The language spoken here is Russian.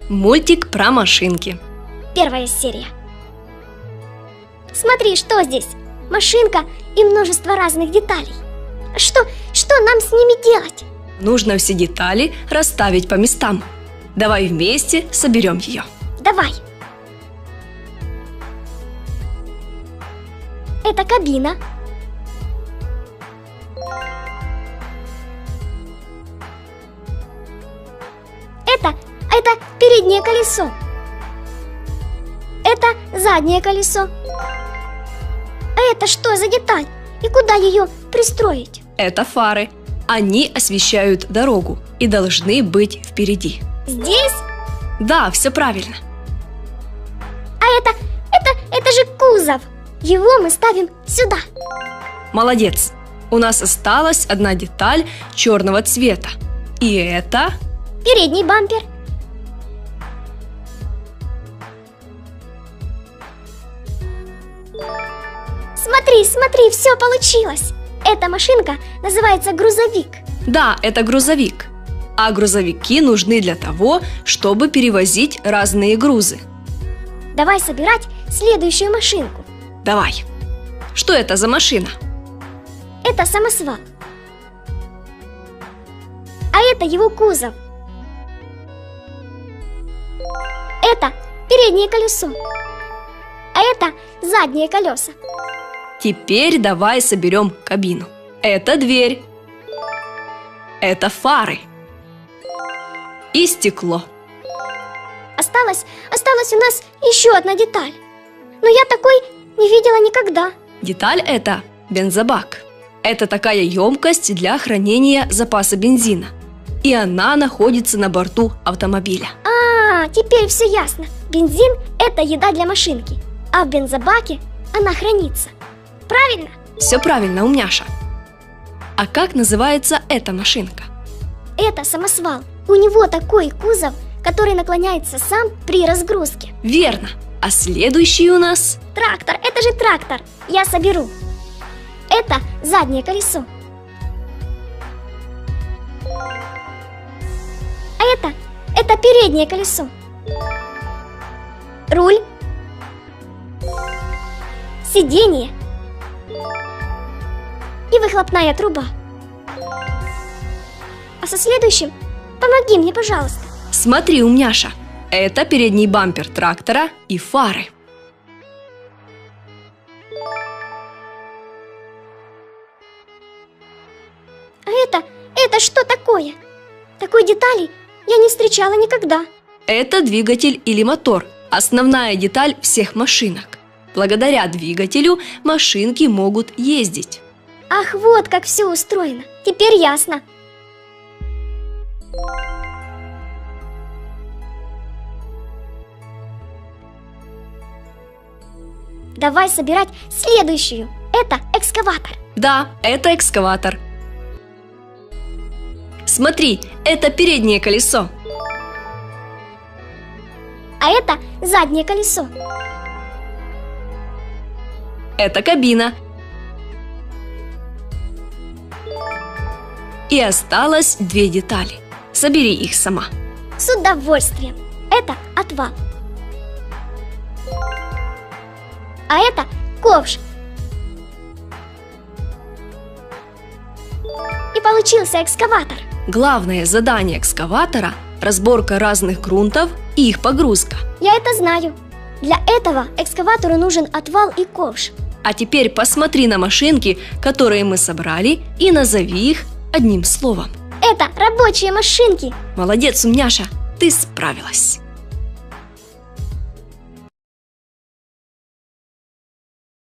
Мультик про машинки. Первая серия. Смотри, что здесь? Машинка и множество разных деталей. Что нам с ними делать? Нужно все детали расставить по местам. Давай вместе соберем ее. Давай. Это кабина. Это переднее колесо. Это заднее колесо. А это что за деталь? И куда ее пристроить? Это фары. Они освещают дорогу и должны быть впереди. Здесь? Да, все правильно. А это же кузов. Его мы ставим сюда. Молодец. У нас осталась одна деталь черного цвета. И это... Передний бампер. Смотри, все получилось. Эта машинка называется грузовик. Да, это грузовик. А грузовики нужны для того, чтобы перевозить разные грузы. Давай собирать следующую машинку. Давай. Что это за машина? Это самосвал. А это его кузов. Это переднее колесо. А это задние колеса. Теперь давай соберем кабину. Это дверь. Это фары. И стекло. Осталась у нас еще одна деталь. Но я такой не видела никогда. Деталь это бензобак. Это такая емкость для хранения запаса бензина. И она находится на борту автомобиля. Теперь все ясно. Бензин – это еда для машинки, а в бензобаке она хранится. Правильно? Все правильно, умняша. А как называется эта машинка? Это самосвал. У него такой кузов, который наклоняется сам при разгрузке. Верно. А следующий у нас... Трактор. Это же трактор. Я соберу. Это заднее колесо. А это переднее колесо. Руль. Сиденье. И выхлопная труба. А со следующим помоги мне, пожалуйста. Смотри, умняша. Это передний бампер трактора и фары. А это что такое? Такой детали я не встречала никогда. Это двигатель или мотор. Основная деталь всех машинок. Благодаря двигателю машинки могут ездить. Ах, вот как все устроено. Теперь ясно. Давай собирать следующую. Это экскаватор. Да, это экскаватор. Смотри, это переднее колесо. А это заднее колесо. Это кабина. И осталось две детали. Собери их сама. С удовольствием. Это отвал. А это ковш. И получился экскаватор. Главное задание экскаватора – разборка разных грунтов и их погрузка. Я это знаю. Для этого экскаватору нужен отвал и ковш. А теперь посмотри на машинки, которые мы собрали, и назови их одним словом. Это рабочие машинки. Молодец, умняша, ты справилась.